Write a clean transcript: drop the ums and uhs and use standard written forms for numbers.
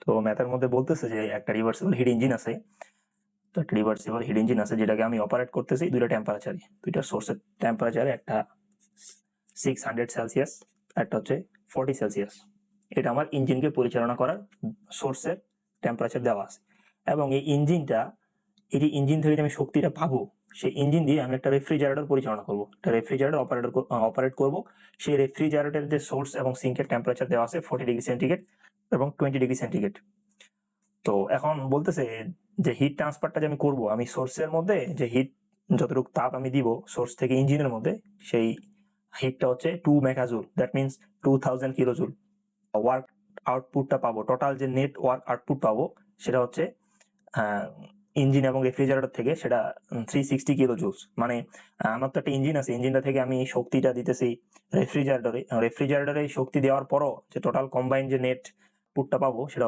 তো ম্যাথের মধ্যে বলতেছে যে একটা রিভার্সিবল হিট ইঞ্জিন আছে, তো একটা রিভার্সিবল হিট ইঞ্জিন আছে যেটাকে আমি অপারেট করতেছি দুইটা টেম্পারেচারে, দুইটা সোর্সের টেম্পারেচারে, একটা 600 সেলসিয়াস, একটা হচ্ছে 40 সেলসিয়াস। এটা আমার ইঞ্জিনকে পরিচালনা করার সোর্সের টেম্পারেচার দেওয়া আছে, এবং এই ইঞ্জিনটা, এই ইঞ্জিন থেকে যে আমি শক্তিটা পাবো, সেই ইঞ্জিন দিয়ে আমি একটা রেফ্রিজারেটর পরিচালনা করবো, একটা রেফ্রিজারেটর অপারেট করবো। সেই রেফ্রিজারেটরের যে সোর্স এবং সিঙ্কের টেম্পারেচার দেওয়া আছে 40 ডিগ্রি সেন্টিগ্রেড এবং 20 ডিগ্রি সেন্টিগ্রেড। তো এখন বলতেছে যে হিট ট্রান্সফারটা যে আমি করবো, আমি সোর্সের মধ্যে যে হিট, যতটুকু তাপ আমি দিব সোর্স থেকে ইঞ্জিনের মধ্যে, সেই হিটটা হচ্ছে 2 megajoule, that means 2000 kilojoule. Work আউটপুটটা পাবো, টোটাল যে নেট ওয়ার্ক আউটপুট পাবো সেটা হচ্ছে ইঞ্জিন এবং রেফ্রিজারেটর থেকে সেটা 360 কিলো জুলস। মানে আমার তো একটা ইঞ্জিন আছে, ইঞ্জিনটা থেকে আমি শক্তিটা দিতেছি রেফ্রিজারেটরে শক্তি দেওয়ার পরও যে টোটাল কম্বাইন যে নেট পুটটা পাবো সেটা